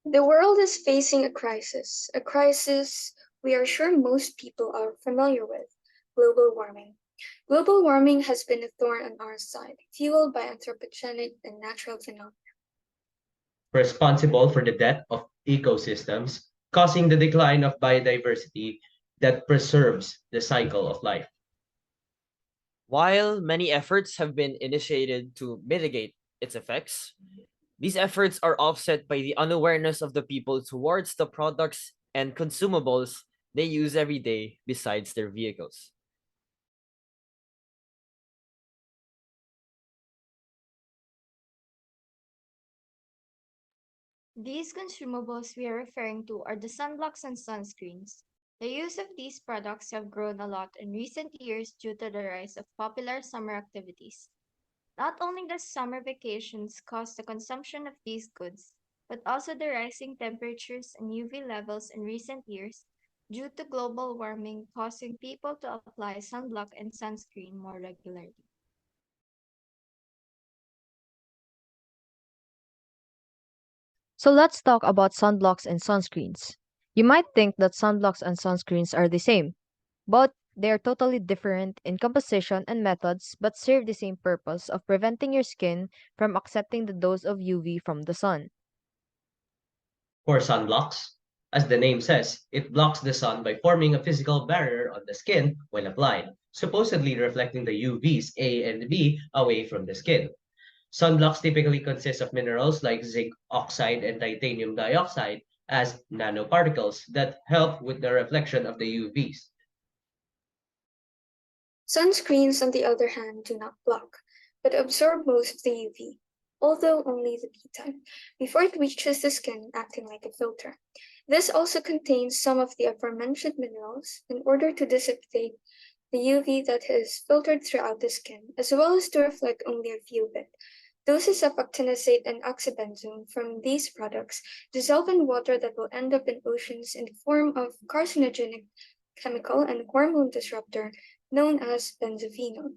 The world is facing a crisis we are sure most people are familiar with: global warming. Global warming has been a thorn on our side, fueled by anthropogenic and natural phenomena. Responsible for the death of ecosystems, causing the decline of biodiversity that preserves the cycle of life. While many efforts have been initiated to mitigate its effects, these efforts are offset by the unawareness of the people towards the products and consumables they use every day besides their vehicles. These consumables we are referring to are the sunblocks and sunscreens. The use of these products have grown a lot in recent years due to the rise of popular summer activities. Not only does summer vacations cause the consumption of these goods, but also the rising temperatures and UV levels in recent years due to global warming causing people to apply sunblock and sunscreen more regularly. So let's talk about sunblocks and sunscreens. You might think that sunblocks and sunscreens are the same, but they are totally different in composition and methods but serve the same purpose of preventing your skin from accepting the dose of UV from the sun. For sunblocks, as the name says, it blocks the sun by forming a physical barrier on the skin when applied, supposedly reflecting the UVs A and B away from the skin. Sunblocks typically consist of minerals like zinc oxide and titanium dioxide as nanoparticles that help with the reflection of the UVs. Sunscreens, on the other hand, do not block, but absorb most of the UV, although only the B type, before it reaches the skin, acting like a filter. This also contains some of the aforementioned minerals in order to dissipate the UV that is filtered throughout the skin, as well as to reflect only a few of it. Doses of octinoxate and oxybenzone from these products dissolve in water that will end up in oceans in the form of carcinogenic chemical and hormone disruptor known as benzophenone.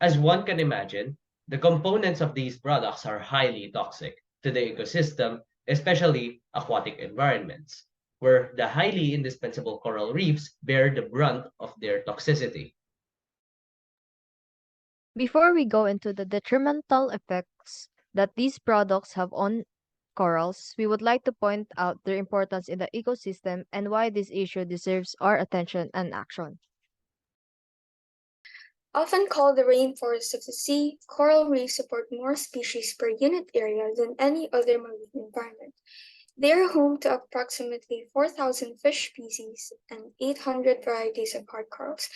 As one can imagine, the components of these products are highly toxic to the ecosystem, especially aquatic environments, where the highly indispensable coral reefs bear the brunt of their toxicity. Before we go into the detrimental effects that these products have on corals, we would like to point out their importance in the ecosystem and why this issue deserves our attention and action. Often called the rainforest of the sea, coral reefs support more species per unit area than any other marine environment. They are home to approximately 4,000 fish species and 800 varieties of hard corals.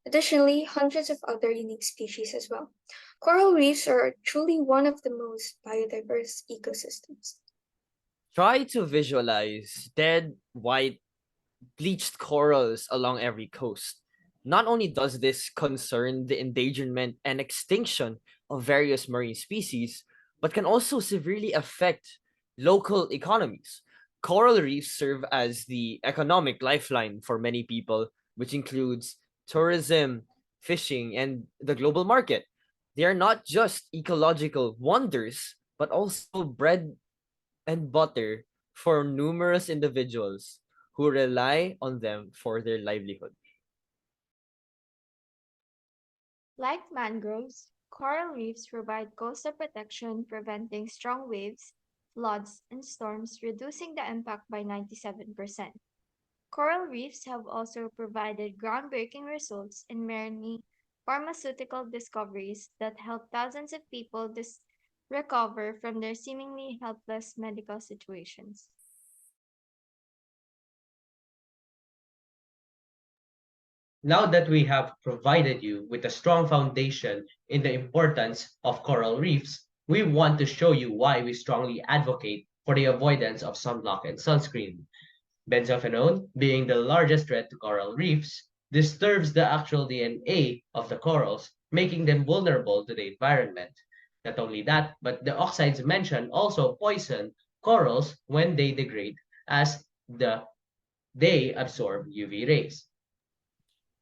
Additionally, hundreds of other unique species as well. Coral reefs are truly one of the most biodiverse ecosystems. Try to visualize dead, white, bleached corals along every coast. Not only does this concern the endangerment and extinction of various marine species, but can also severely affect local economies. Coral reefs serve as the economic lifeline for many people, which includes tourism, fishing, and the global market. They are not just ecological wonders, but also bread and butter for numerous individuals who rely on them for their livelihood. Like mangroves, coral reefs provide coastal protection, preventing strong waves, floods, and storms, reducing the impact by 97%. Coral reefs have also provided groundbreaking results in many pharmaceutical discoveries that help thousands of people recover from their seemingly helpless medical situations. Now that we have provided you with a strong foundation in the importance of coral reefs, we want to show you why we strongly advocate for the avoidance of sunblock and sunscreen. Benzophenone, being the largest threat to coral reefs, disturbs the actual DNA of the corals, making them vulnerable to the environment. Not only that, but the oxides mentioned also poison corals when they degrade as they absorb UV rays.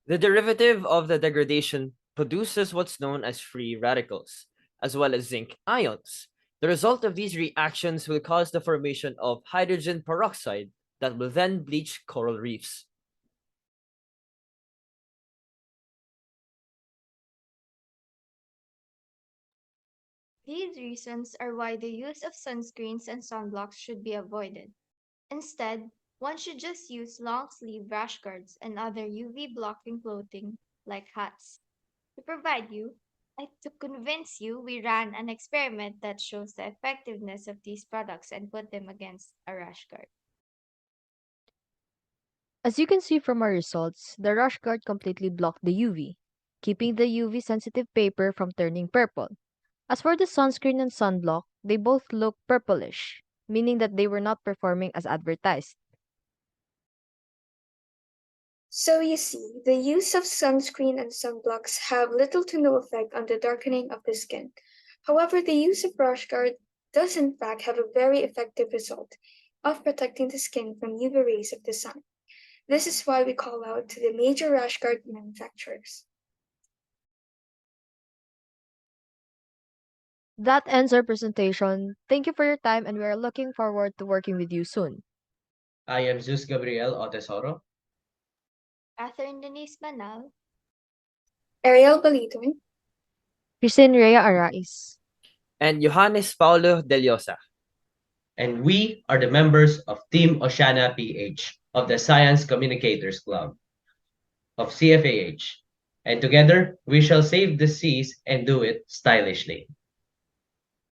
The derivative of the degradation produces what's known as free radicals. as well as zinc ions. The result of these reactions will cause the formation of hydrogen peroxide that will then bleach coral reefs. These reasons are why the use of sunscreens and sunblocks should be avoided. Instead, one should just use long sleeve rash guards and other UV blocking clothing like hats. To convince you, we ran an experiment that shows the effectiveness of these products and put them against a rash guard. As you can see from our results, the rush guard completely blocked the UV, keeping the UV sensitive paper from turning purple. As for the sunscreen and sunblock, they both look purplish, meaning that they were not performing as advertised. So you see, the use of sunscreen and sunblocks have little to no effect on the darkening of the skin. However, the use of rash guard does in fact have a very effective result of protecting the skin from UV rays of the sun. This is why we call out to the major rash guard manufacturers. That ends our presentation. Thank you for your time and we are looking forward to working with you soon. I am Zeus Tesoro. Katherine Banal, Erielle Balidoy, Christine Rhea Arais. And Johannes Dellosa. And we are the members of Team Oceana PH of the Science Communicators Club of CFAH. And together, we shall save the seas and do it stylishly.